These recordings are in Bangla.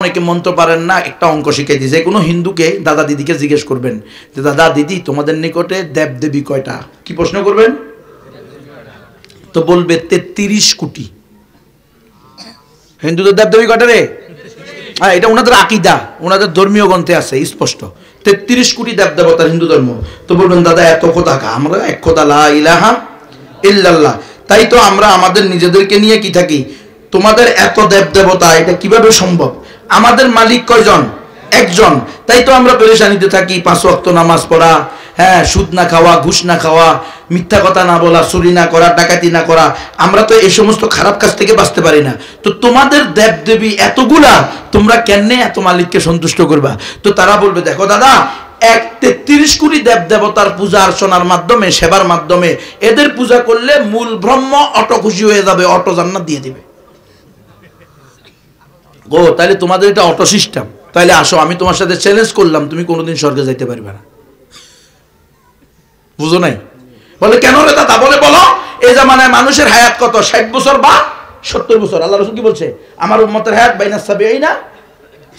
অনেকে মন্ত্র পারেন না, একটা অঙ্ক শিখাই দিই। যে কোনো হিন্দুকে দাদা দিদিকে জিজ্ঞেস করবেন যে দাদা দিদি তোমাদের নিকটে দেব দেবী কয়টা, কি প্রশ্ন করবেন? তো বলবে 33 কোটি। হিন্দুদের দেব দেবী কয়টা রে? হ্যাঁ, এটা ওনাদের আকীদা, ওনাদের ধর্মীয় গ্রন্থে আছে স্পষ্ট, 33 কোটি দেব দেবতার হিন্দু ধর্ম। তো বলবেন দাদা এত খোদা কা? আমরা এক খোদা, লা ইলাহা ইল্লাল্লাহ। তাই তো আমরা আমাদের নিজেদেরকে নিয়ে কি থাকি, তোমাদের এত দেব দেবতা, এটা কিভাবে সম্ভব? আমাদের মালিক কয়জন? একজন। তাই তো আমরা পেরেশানিতে থাকি, 5 ওয়াক্ত নামাজ পড়া, হ্যাঁ, সুদ না খাওয়া, ঘুষ না খাওয়া, মিথ্যা কথা না বলা, চুরি না করা, ডাকাতি না করা, আমরা তো এই সমস্ত খারাপ কাজ থেকে বাঁচতে পারি না। তো তোমাদের দেব দেবী এতগুলা, তোমরা কেন এত মালিককে সন্তুষ্ট করবা? তো তারা বলবে দেখো দাদা, 33 কোটি দেব দেবতার পূজা অর্চনার মাধ্যমে, সেবার মাধ্যমে এদের পূজা করলে মূল ব্রহ্ম অটো খুশি হয়ে যাবে, অটো জান্নাত দিয়ে দিবে। ও তাহলে তোমাদের এটা অটো সিস্টেম, তাহলে আসো আমি তোমার সাথে চ্যালেঞ্জ করলাম, তুমি কোনোদিন স্বর্গে যাইতে পারবে না। বুঝো নাই? বলে কেন রে দাদা? বলে বলো, এই জামানায় মানুষের হায়াত কত? 60 বছর বা 70 বছর। আল্লাহ রাসূল কি বলছে? আমার উম্মতের হায়াত বাইনা 70 না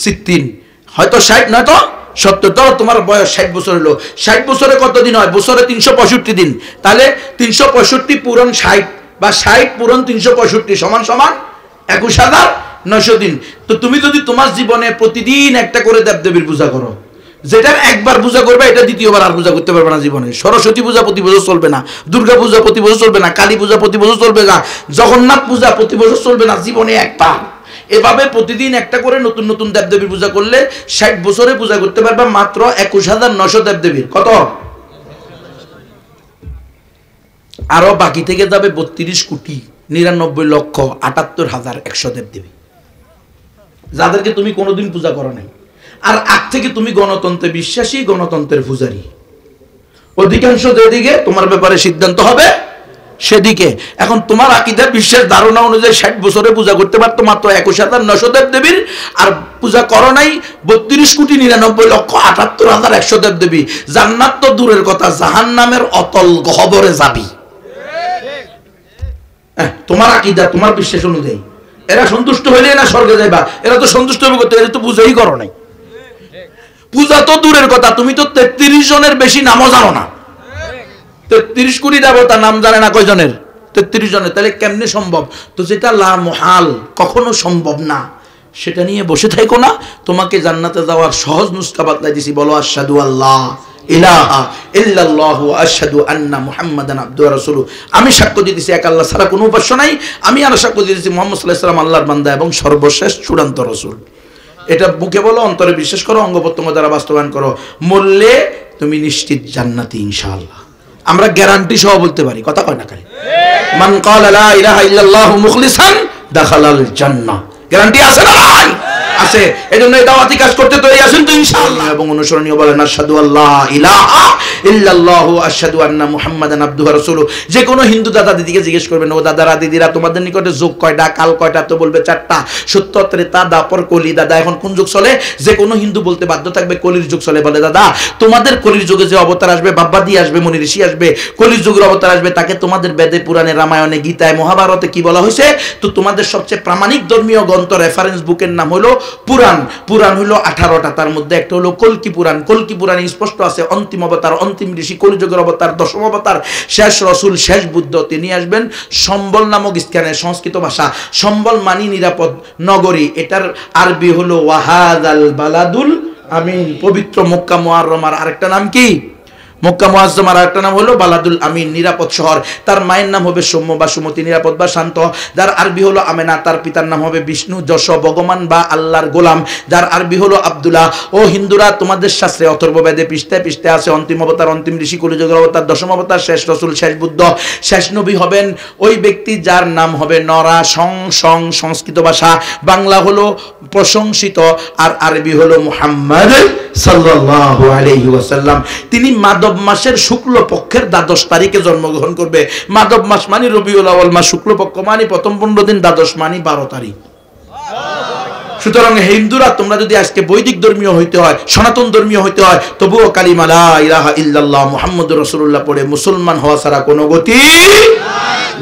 60, হয়তো 60 নয়তো 70। তো তোমার বয়স 60 বছর হলো, 60 বছরে কত দিন হয়? বছরে 365 দিন। তাহলে 365 পূরণ 60 বা 60 পূরণ 365 সমান সমান 21,900 দিন। তো তুমি যদি তোমার জীবনে প্রতিদিন একটা করে দেবদেবীর পূজা করো, যেটা একবার পূজা করবে এটা দ্বিতীয়বার আর পূজা করতে পারবে না জীবনে। সরস্বতী পূজা প্রতি বছর চলবে না, দুর্গা পূজা প্রতি বছর চলবে না, কালী পূজা প্রতি বছর চলবে না, জগন্নাথ পূজা প্রতি বছর চলবে না, জীবনে একবার। এভাবে প্রতিদিন একটা করে নতুন নতুন দেবদেবীর পূজা করলে 60 বছরে পূজা করতে পারবে মাত্র 21,900 দেবদেবীর। কত? আরো বাকি থেকে যাবে 32 কোটি 99,78,100 দেবদেবী, যাদেরকে তুমি কোনোদিন পূজা করো নাই। আর আগ থেকে তুমি গণতন্ত্রে বিশ্বাসী, গণতন্ত্রের পূজারী। অধিকাংশ যেদিকে তোমার ব্যাপারে সিদ্ধান্ত হবে সেদিকে। এখন তোমার আকীদা, বিশ্বাস, ধারণা অনুযায়ী 60 বছরে পূজা করতে পারতো মাত্র 21,900 দেবদেবীর, আর পূজা করো নাই 32,99,78,100 দেবদেবী। জান্নাত তো দূরের কথা, জাহান্নামের অতল গহ্বরে যাবি। তোমার আকীদা, তোমার বিশ্বাস অনুযায়ী এরা সন্তুষ্ট হইলে না স্বর্গে যাইবা। এরা তো সন্তুষ্ট হবে করতে, এরা তো পূজাই করো নাই। পূজা তো দূরের কথা, তুমি তো 33 জনের বেশি নামও জানো না। 33 কোটি দেবতা নাম জানে না কয়জনের? 33 জনের। তাহলে কেমনে সম্ভব? তো যেটা লা মুহাল, কখনো সম্ভব না, সেটা নিয়ে বসে থাকো না। তোমাকে জান্নাতে যাওয়ার সহজ নুসখা বাতলাই দিছি, বলো আশহাদু আল্লাহ ইলাহা ইল্লাল্লাহ ওয়া আশহাদু আন্না মুহাম্মাদান আবদুহু ওয়া রাসূলুহু। আমি সাক্ষ্য দিতেছি এক আল্লাহ ছাড়া কোনো উপাস্য নাই, আমি আর সাক্ষ্য দিতেছি মুহাম্মদ সাল্লাল্লাহু আলাইহি ওয়াসাল্লাম আল্লাহর বান্দা এবং সর্বশেষ চূড়ান্ত রাসূল। এটা মুখে বলো, অন্তরে বিশ্বাস করো, অঙ্গ প্রত্যঙ্গ দ্বারা বাস্তবায়ন করো, মরলে তুমি নিশ্চিত জান্নাতি ইনশাআল্লাহ। আমরা গ্যারান্টি সহ বলতে পারি, কথা কয় না? মান ক্বালা লা ইলাহা ইল্লাল্লাহু মুখলিসান দাখালাল জান্নাহ। গ্যারান্টি আছে না ভাই? আছে। এজন্য এই দাওয়াতি কাজ করতে তৈরি আছেন তো ইনশাআল্লাহ। এবং অনুসরণীয় বলেন আশহাদু আল্লা ইলাহা ইল্লাল্লাহু আশহাদু আন্না মুহাম্মাদান আবদুহু ওয়া রাসূলুহু। যে কোনো হিন্দু দাদা দিদিকে জিজ্ঞেস করবেন, ও দাদারা দিদিরা তোমাদের নিকটে যুগ কয়টা, কাল কয়টা? তো বলবে 4টা, সত্য, ত্রেতা, দাপর, কলি। দাদা এখন কোন যুগ চলে? যে কোনো হিন্দু বলতে বাধ্য থাকবে কলির যুগ চলে। বলে দাদা তোমাদের কলির যুগে যে অবতার আসবে, বাব্বাদি আসবে, মুনি ঋষি আসবে, কলির যুগের অবতার আসবে, তাকে তোমাদের বেদে, পুরাণে, রামায়ণে, গীতায়, মহাভারতে কি বলা হয়েছে? তো তোমাদের সবচেয়ে প্রামাণিক ধর্মীয় গ্রন্থ রেফারেন্স বুকের নাম হলো পুরাণ। পুরাণ হলো 18টা, তার মধ্যে একটা হলো কল্কি পুরাণ। কল্কি পুরাণে স্পষ্ট আছে অন্তিম অবতার, অন্তিম ঋষি, কলিযুগের অবতার, দশম অবতার, শেষ রসুল, শেষ বুদ্ধ, তিনি আসবেন সম্বল নামক স্থানে। সংস্কৃত ভাষা, সম্বল মানি নিরাপদ নগরী, এটার আরবি হলো ওয়াহাদাল বালাদুল আমিন। পবিত্র মক্কা মুআররমার আরেকটা নাম কি? মক্কা মুআজ্জামার আরেকটা নাম হলো বালাদুল আমিন, নিরাপদ শহর। তার মায়ের নাম হবে সৌম্য বা সুমতি, নিরাপদ বা শান্ত। যার আরবি হলো আমেনা, তার পিতার নাম হবে বিষ্ণু, যশ, ভগবান বা আল্লাহর গোলাম, যার আরবি হলো আব্দুল্লাহ। ও হিন্দুরা, তোমাদের শাস্ত্রে অথর্ববেদে পৃষ্ঠায় পৃষ্ঠায় আছে অন্তিম অবতার, অন্তিম ঋষি, কলিযুগের অবতার, দশম অবতার, শেষ রসুল, শেষ বুদ্ধ, শেষ নবী হবেন ওই ব্যক্তি যার নাম হবে নরা সং সং। সংস্কৃত ভাষা, বাংলা হলো প্রশংসিত, আর আরবি হলো মুহাম্মদ সাল্লাল্লাহু আলাইহি ওয়াসাল্লাম। তিনি মাধব মাসের শুক্ল পক্ষের 12 তারিখে জন্মগ্রহণ করবে। মাধব মাস মানে রবিউল আউয়াল মাস, শুক্লপক্ষ মানে প্রথম 15 দিন, 12 মানে 12 তারিখ। সুতরাং হিন্দুরা, তোমরা যদি আজকে বৈদিক ধর্মীয় হইতে হয়, সনাতন ধর্মীয় হইতে হয়, তবুও কালিমা লা ইলাহা ইল্লাল্লাহ মুহাম্মাদুর রাসূলুল্লাহ পড়ে মুসলমান হওয়া ছাড়া কোনো গতি নাই।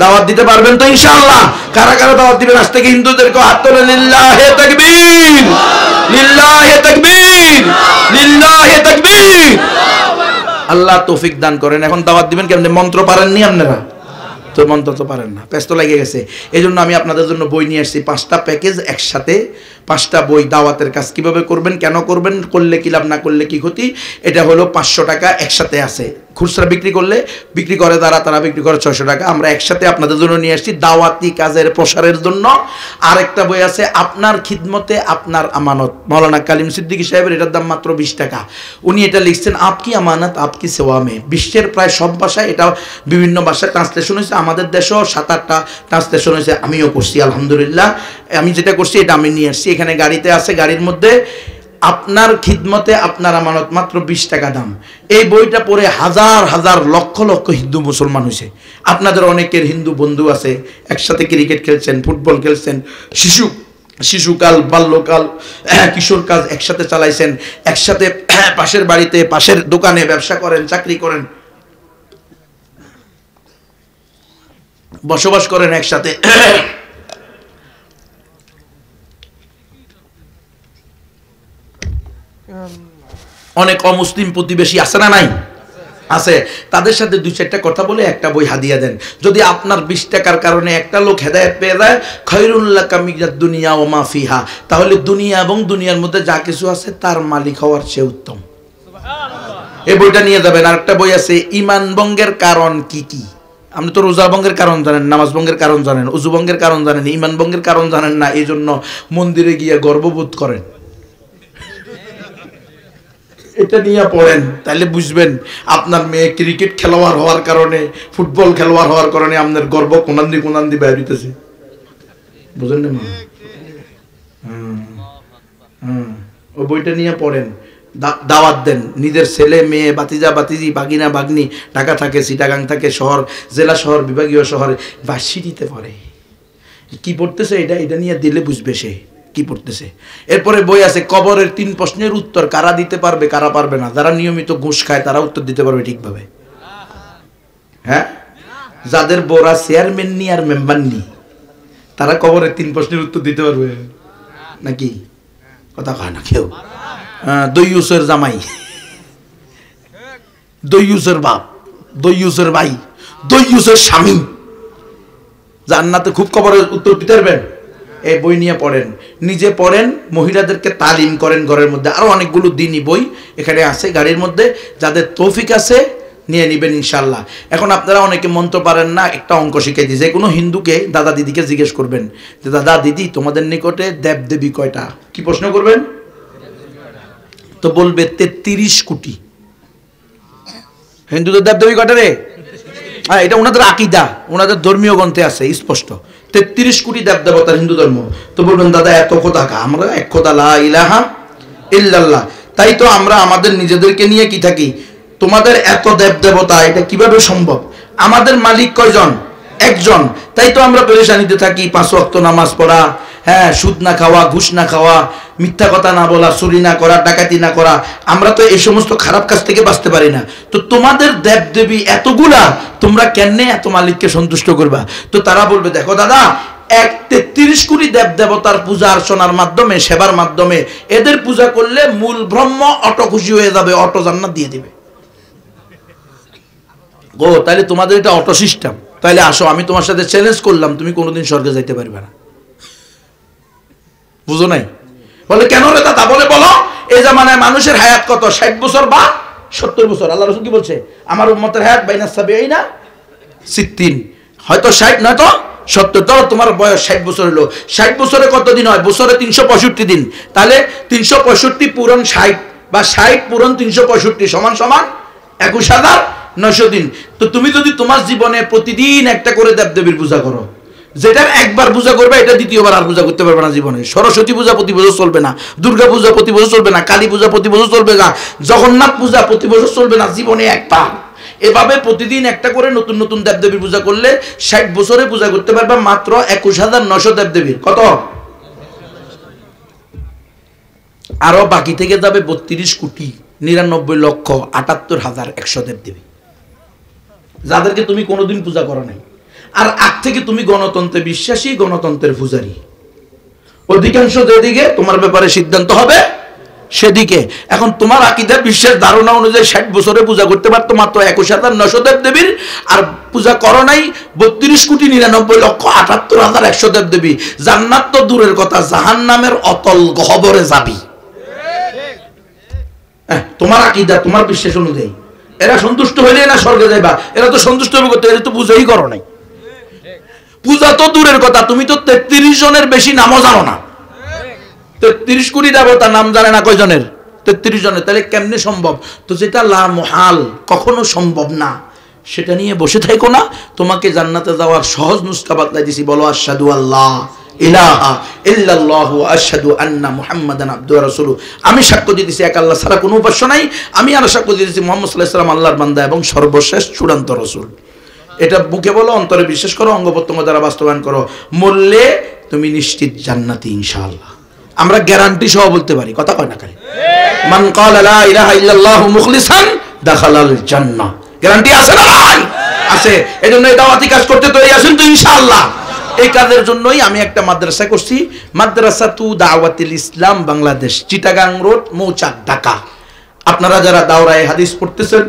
দাওয়াত দিতে পারবেন তো ইনশাআল্লাহ? কারা কারা দাওয়াত দিবেন আজ থেকে হিন্দুদেরকে? হাত তোলেন, লিল্লাহি তাকবীর। আল্লাহ তৌফিক দান করেন। এখন দাওয়াত দিবেন কেমনে? মন্ত্র পারেননি আপনারা তো, মন্ত্র তো পারেন না, ব্যস্ত লেগে গেছে। এই জন্য আমি আপনাদের জন্য বই নিয়ে আসছি, 5টা প্যাকেজ একসাথে, 5টা বই। দাওয়াতের কাজ কিভাবে করবেন, কেন করবেন, করলে কি লাভ, না করলে কি ক্ষতি, এটা হলো 500 টাকা একসাথে আছে। খুচরা বিক্রি করলে বিক্রি করে তারা বিক্রি করে 600 টাকা। আমরা একসাথে আপনাদের জন্য নিয়ে আসছি দাওয়াতি কাজের প্রসারের জন্য। আরেকটা বই আছে আপনার খিদমতে আপনার আমানত, মৌলানা কালিম সিদ্দিকী সাহেবের, এটার দাম মাত্র 20 টাকা। উনি এটা লিখছেন আপকি আমানত আপকি সেওয়া মে। বিশ্বের প্রায় সব ভাষায়, এটা বিভিন্ন ভাষায় ট্রান্সলেশন হয়েছে, আমাদের দেশেও 7-8টা ট্রান্সলেশন হয়েছে, আমিও করছি আলহামদুলিল্লাহ। আমি যেটা করছি এটা আমি নিয়ে আসছি, এখানে গাড়িতে আছে, গাড়ির মধ্যে আপনার খিদমতে আপনার আমানত, মাত্র 20 টাকা দাম। এই বইটা পড়ে হাজার হাজার লক্ষ লক্ষ হিন্দু মুসলমান হয়েছে। আপনাদের অনেকের হিন্দু বন্ধু আছে, একসাথে ক্রিকেট খেলছেন, ফুটবল খেলছেন, শিশুকাল, বাল্যকাল, কিশোর কাজ একসাথে চালাইছেন, একসাথে পাশের বাড়িতে, পাশের দোকানে ব্যবসা করেন, চাকরি করেন, বসবাস করেন একসাথে। অনেক অমুসলিম প্রতিবেশী আছে না নাই? আছে। তাদের সাথে 2-4টা কথা বলে একটা বই হাদিয়া দেন। যদি আপনার 20 টাকার কারণে একটা লোক হেদায়েত পেয়ে যায়, খায়রুল লাকা মিনাদ দুনিয়া ওয়া মা ফিহা, তাহলে দুনিয়া এবং দুনিয়ার মধ্যে যা কিছু আছে তার মালিক হওয়ার চেয়ে উত্তম। সুবহানাল্লাহ। এই বইটা নিয়ে যাবেন। আরেকটা বই আছে ঈমান ভঙ্গের কারণ কি কি। আপনি তো রোজা ভঙ্গের কারণ জানেন, নামাজ ভঙ্গের কারণ জানেন, ওযু ভঙ্গের কারণ জানেন, ঈমান ভঙ্গের কারণ জানেন না, এই জন্য মন্দিরে গিয়ে গর্ববোধ করেন। এটা নিয়ে পড়েন, তাহলে বুঝবেন আপনার মেয়ে ক্রিকেট খেলোয়াড় হওয়ার কারণে, ফুটবল খেলোয়াড় হওয়ার কারণে আপনার গর্ব কোনান দি বাইরে হইতেছে। বুঝেন না? ওই বইটা নিয়ে পড়েন, দাওয়াত দেন। নিজের ছেলে মেয়ে, বাতিজা বাতিজি, বাগিনা বাগনি ঢাকা থাকে, চিটাগাং থাকে, শহর, জেলা শহর, বিভাগীয় শহরে, ভার্সিটিতে পড়ে, কি পড়তেছে এটা নিয়ে দিলে বুঝবে সে কি পড়তেছে। এরপরে বই আছে কবরের 3 প্রশ্নের উত্তর, কারা দিতে পারবে কারা পারবে না। যারা নিয়মিত ঘুষ খায় তারা উত্তর দিতে পারবে ঠিকভাবে। হ্যাঁ, যাদের বড়া চেয়ারম্যান নি আর মেম্বার নি, তারা কবরের 3 প্রশ্নের উত্তর দিতে পারবে নাকি? কথা কয় না কেউ। দইয়ুসের জামাই, দইয়ুসের বাপ, দইয়ুসের ভাই, দইয়ুসের স্বামী, জান্নাতে খুব কবরের উত্তর দিতে পারবেন। এই বই নিয়ে পড়েন, নিজে পড়েন, মহিলাদেরকে তালিম করেন ঘরের মধ্যে। আরো অনেকগুলো দিনই বই এখানে আছে গাড়ির মধ্যে, যাদের তৌফিক আছে নিয়ে নেবেন ইনশাল্লাহ। এখন আপনারা অনেকে মন্ত্র পারেন না, একটা অঙ্ক শিখিয়ে দিই। যে কোনো হিন্দুকে, দাদা দিদিকে জিজ্ঞেস করবেন যে দাদা দিদি তোমাদের নিকটে দেব দেবী কয়টা? কি প্রশ্ন করবেন? তো বলবে 33 কোটি। হিন্দুদের দেব দেবী কয়টা রে? এটা ওনাদের আকীদা, ওনাদের ধর্মীয় গ্রন্থে আছে স্পষ্ট, 33 কোটি দেবদেবতার হিন্দু ধর্ম। তো বলবেন দাদা এত খোদা কা? আমরা এক খোদা, লা ইলাহা ইল্লাল্লাহ। তাই তো আমরা আমাদের নিজেদেরকে নিয়ে কি থাকি, তোমাদের এত দেবদেবতা, এটা কিভাবে সম্ভব? আমাদের মালিক কয়জন? একজন। তাই তো আমরা পেরেশানিতে থাকি। 5 ওয়াক্ত নামাজ পড়া, হ্যাঁ, সুদ না খাওয়া, ঘুষ না খাওয়া, মিথ্যা কথা না বলা, চুরি না করা, ডাকাতি না করা, আমরা তো এই সমস্ত খারাপ কাজ থেকে বাঁচতে পারি না। তো তোমাদের দেবদেবী এতগুলা, তোমরা কেমনে এত মালিককে সন্তুষ্ট করবা? তো তারা বলবে দেখো দাদা, 33 কোটি দেবদেবতার পূজা অর্চনার মাধ্যমে, সেবার মাধ্যমে এদের পূজা করলে মূল ব্রহ্ম অটো খুশি হয়ে যাবে, অটো জান্নাত দিয়ে দিবে। ও তাহলে তোমাদের এটা অটো সিস্টেম, তাহলে আসো আমি তোমার সাথে চ্যালেঞ্জ করলাম, তুমি কোনোদিন স্বর্গে যাইতে পারবে না। বুঝো নাই? বলে কেন রে দাদা? বলে বলো এই জামানায় মানুষের হায়াত কত? 60 বছর বা 70 বছর। আল্লাহ রাসূল কি বলছে? আমার উম্মতের হায়াত বাইনা 70 না 60, হয়তো 60 নয়তো 70। ধরো তোমার বয়স 60 বছর হলো, 60 বছরে কত দিন হয়? বছরে 365 দিন। তাহলে 365 পূরণ 60 বা 60 পূরণ 365 সমান সমান 21,900 দিন। তো তুমি যদি তোমার জীবনে প্রতিদিন একটা করে দেবদেবীর পূজা করো, যেটার একবার পূজা করবে এটা দ্বিতীয়বার আর পূজা করতে পারবে না জীবনে। সরস্বতী পূজা প্রতি বছর চলবে না, দুর্গা পূজা প্রতি বছর চলবে না, কালী পূজা প্রতি বছর চলবে না, জগন্নাথ পূজা প্রতি বছর চলবে না, জীবনে একবার। এভাবে প্রতিদিন একটা করে নতুন নতুন দেবদেবীর পূজা করলে 60 বছরে পূজা করতে পারবে মাত্র 21,900 দেবদেবীর। কত? আরো বাকি থেকে যাবে 32 কোটি 99,78,100 দেবদেবী, যাদেরকে তুমি কোনোদিন পূজা করো নাই। আর আগ থেকে তুমি গণতন্ত্রে বিশ্বাসী, গণতন্ত্রের পূজারী। অধিকাংশ যেদিকে তোমার ব্যাপারে সিদ্ধান্ত হবে সেদিকে। এখন তোমার আকীদা বিশ্বাস ধারণা অনুযায়ী 60 বছরে পূজা করতে পারতো মাত্র 21,900 দেবদেবীর, আর পূজা করো নাই 32,99,78,100 দেবদেবী। জান্নাত তো দূরের কথা, জাহান্নামের অতল গহ্বরে যাবি। তোমার আকীদা তোমার বিশ্বাস অনুযায়ী এরা সন্তুষ্ট হইলে না স্বর্গে যাইবা, এরা তো সন্তুষ্ট হবে করতে, এরা তো পূজাই করো নাই। পূজা তো দূরের কথা, তুমি তো 33 জনের বেশি নামও জানো না। 33 কোটি দেবতা নাম জানে না কয়জনের? 33 জনের। তাহলে কেমনে সম্ভব? তো যেটা লা মুহাল, কখনো সম্ভব না, সেটা নিয়ে বসে থাকো না। তোমাকে জান্নাতে যাওয়ার সহজ নুসকা বাতলাই দিছি, বলো আশহাদু আল্লাহ ইলাহা ইল্লাল্লাহু ওয়া আশহাদু আন্না মুহাম্মাদান আবদুহু ওয়া রাসূলুহু। আমি সাক্ষ্য দিতেছি এক আল্লাহ ছাড়া কোনো উপাস্য নাই, আমি আর সাক্ষ্য দিতেছি মুহাম্মদ সাল্লাল্লাহু আলাইহি ওয়াসাল্লাম আল্লাহর বান্দা এবং সর্বশেষ চূড়ান্ত রাসূল। এটা মুখে বলো, অন্তরে বিশ্বাস করো, অঙ্গ প্রত্যঙ্গ দ্বারা বাস্তবায়ন করো, মরলে তুমি নিশ্চিত জান্নাতি ইনশাআল্লাহ। আমরা গ্যারান্টি সহ বলতে পারি, কথা কয় না কারে? মান ক্বালা লা ইলাহা ইল্লাল্লাহু মুখলিসান দাখালাল জান্নাহ। গ্যারান্টি আছে না ভাই? আছে। এজন্য এই দাওয়াতি কাজ করতে তৈরি আছেন তো ইনশাআল্লাহ। এই কাজের জন্যই আমি একটা মাদ্রাসা করছি, মাদ্রাসাতু দাওয়াতুল ইসলাম বাংলাদেশ, চিটাগাং রোড, মৌচাক, ঢাকা। আপনারা যারা দাওরায়ে হাদিস পড়তেছেন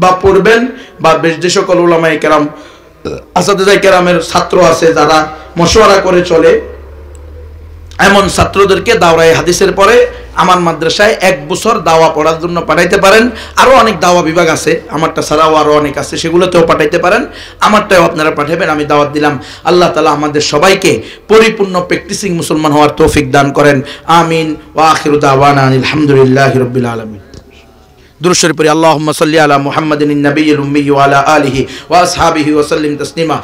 বা পড়বেন, বা বেশ যে সকল উলামায়ে কেরাম আসাতিজায়ে কেরামের ছাত্র আছে যারা মশওয়ারা করে চলে, এমন ছাত্রদেরকে দাওরায়ে হাদিসের পরে আমার মাদ্রাসায় 1 বছর দাওয়া পড়ার জন্য পাঠাইতে পারেন। আরও অনেক দাওয়া বিভাগ আছে, আমারটা ছাড়াও আরও অনেক আছে, সেগুলোতেও পাঠাইতে পারেন। আমারটাও আপনারা পাঠাবেন, আমি দাওয়াত দিলাম। আল্লাহ তাআলা আমাদের সবাইকে পরিপূর্ণ প্র্যাকটিসিং মুসলমান হওয়ার তৌফিক দান করেন। আমিন। ওয়া আখিরু দাওয়ানা আলহামদুলিল্লাহি রাব্বিল আলামিন। দুরূদ শরীফ পড়ি। আল্লাহুম্মা সাল্লি আলা মুহাম্মাদিন নাবিয়্যিল উম্মি ওয়া আলা আলিহি ওয়া আসহাবিহি ওয়া সাল্লিম তাসলিমা।